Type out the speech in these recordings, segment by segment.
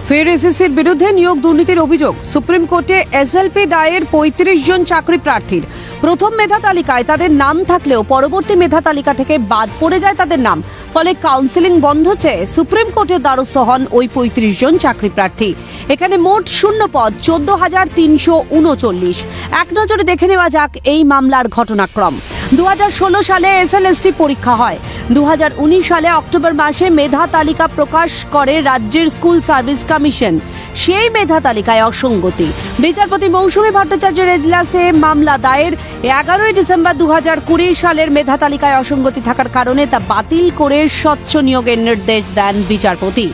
ফের এসএসসির বিরুদ্ধে নিয়োগ দুর্নীতির অভিযোগ। সুপ্রিম কোর্টে এসএলপি দায়ের ৩৫ জন চাকরি প্রার্থীর প্রথম মেধা তালিকায় তাদের নাম থাকলেও পরবর্তী মেধা তালিকা থেকে বাদ পড়ে যায় তাদের নাম। ফলে কাউন্সেলিং বন্ধ চেয়ে সুপ্রিম কোর্টের দ্বারস্থ হন ওই ৩৫ জন চাকরি প্রার্থী। এখানে মোট শূন্য পদ ১৪,৩৩৯। এক নজরে দেখে নেওয়া যাক এই মামলার ঘটনাক্রম। ২০১৬ সালে এসএলএসটি পরীক্ষা হয়। ২০১৯ সালে অক্টোবর মাসে মেধা তালিকা প্রকাশ করে রাজ্যের স্কুল সার্ভিস কমিশন। সেই মেধা তালিকায় অসঙ্গতি। বিচারপতি মৌসুমী ভট্টাচার্যের এজলাসে মামলা দায়ের। ১১ই ডিসেম্বর ২০২০ সালের মেধা তালিকায় অসঙ্গতি থাকার কারণে তা বাতিল করে স্বচ্ছ নিয়োগের নির্দেশ দেন বিচারপতি।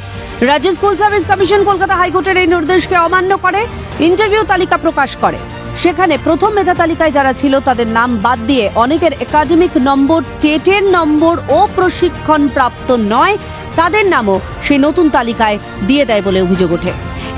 রাজ্য স্কুল সার্ভিস কমিশন কলকাতা হাইকোর্টের এই নির্দেশকে অমান্য করে ইন্টারভিউ তালিকা প্রকাশ করে। সেখানে প্রথম মেধা তালিকায় যারা ছিল তাদের নাম বাদ দিয়ে অনেকের একাডেমিক নম্বর, টেটের নম্বর ও প্রশিক্ষণ প্রাপ্ত নয় তাদের নামও সেই নতুন তালিকায় দিয়ে দেয় বলে অভিযোগ ওঠে।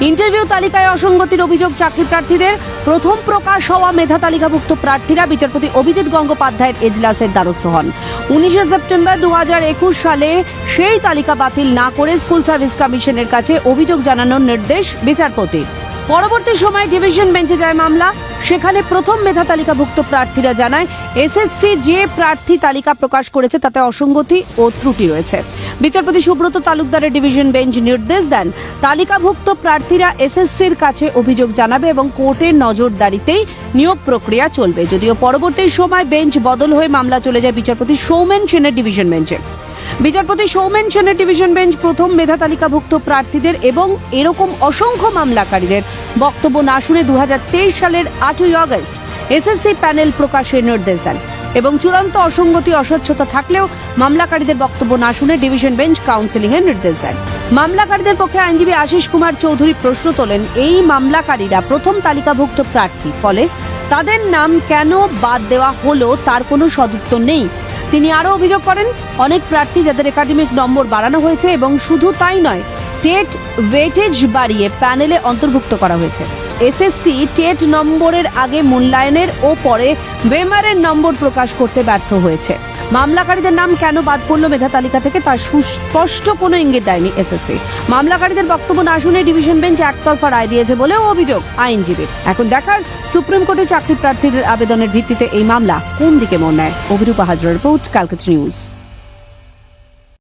ইন্টারভিউ তালিকায় অসঙ্গতির অভিযোগ চাকরি প্রার্থীদের। প্রথম প্রকাশ হওয়া মেধা তালিকাভুক্ত প্রার্থীরা বিচারপতি অভিজিৎ গঙ্গোপাধ্যায়ের এজলাসের দ্বারস্থ হন। ১৯ সেপ্টেম্বর ২০২১ সালে সেই তালিকা বাতিল না করে স্কুল সার্ভিস কমিশনের কাছে অভিযোগ জানানোর নির্দেশ বিচারপতির। পরবর্তী সময় ডিভিশন বেঞ্চে যায় মামলা। সেখানে প্রথম মেধা তালিকাভুক্ত প্রার্থীরা জানায় এসএসসি যে প্রার্থী তালিকা প্রকাশ করেছে তাতে অসঙ্গতি ও ত্রুটি রয়েছে। বিচারপতি সুব্রত তালুকদারের ডিভিশন বেঞ্চ নির্দেশ দেন তালিকাভুক্ত প্রার্থীরা এসএসসির কাছে অভিযোগ জানাবে এবং কোর্টের নজরদারিতেই নিয়োগ প্রক্রিয়া চলবে। যদিও পরবর্তী সময় বেঞ্চ বদল হয়ে মামলা চলে যায় বিচারপতি সৌমেন সেনের ডিভিশন বেঞ্চে। বিচারপতি সৌমেন সেনের ডিভিশন বেঞ্চ প্রথম মেধা তালিকাভুক্ত প্রার্থীদের এবং এরকম অসংখ্য মামলাকারীদের বক্তব্য না শুনে ২০২৩ সালের ৮ই আগস্ট এসএসসি প্যানেল প্রকাশের নির্দেশ দেন এবং চূড়ান্ত অসঙ্গতি অস্বচ্ছতা থাকলেও মামলাকারীদের বক্তব্য না শুনে ডিভিশন বেঞ্চ কাউন্সেলিং এর নির্দেশ দেন। মামলাকারীদের পক্ষে আইনজীবী আশিস কুমার চৌধুরী প্রশ্ন তোলেন, এই মামলাকারীরা প্রথম তালিকাভুক্ত প্রার্থী, ফলে তাদের নাম কেন বাদ দেওয়া হলো তার কোনো সদুত্তর নেই। তিনি আরও অভিযোগ করেন, অনেক প্রার্থী যাদের একাডেমিক নম্বর বাড়ানো হয়েছে এবং শুধু তাই নয়, টেট ওয়েটেজ বাড়িয়ে প্যানেলে অন্তর্ভুক্ত করা হয়েছে। এসএসসি টেট নম্বরের আগে মূল্যায়নের ও পরে ওয়েমারের নম্বর প্রকাশ করতে ব্যর্থ হয়েছে। মামলাকারীদের নাম কেন বাদ পড়ল মেধা তালিকা থেকে তার সুস্পষ্ট কোনো ইঙ্গিত দেয়নি এসএসসি। মামলাকারীদের বক্তব্য না শুনে ডিভিশন বেঞ্চ একতরফা রায় দিয়েছে বলেও অভিযোগ আইনজীবীর। এখন দেখার সুপ্রিম কোর্টে চাকরি প্রার্থীদের আবেদনের ভিত্তিতে এই মামলা কোন দিকে মোড় নেয়। অভিরূপা হাজরার রিপোর্ট, ক্যালকাটা নিউজ।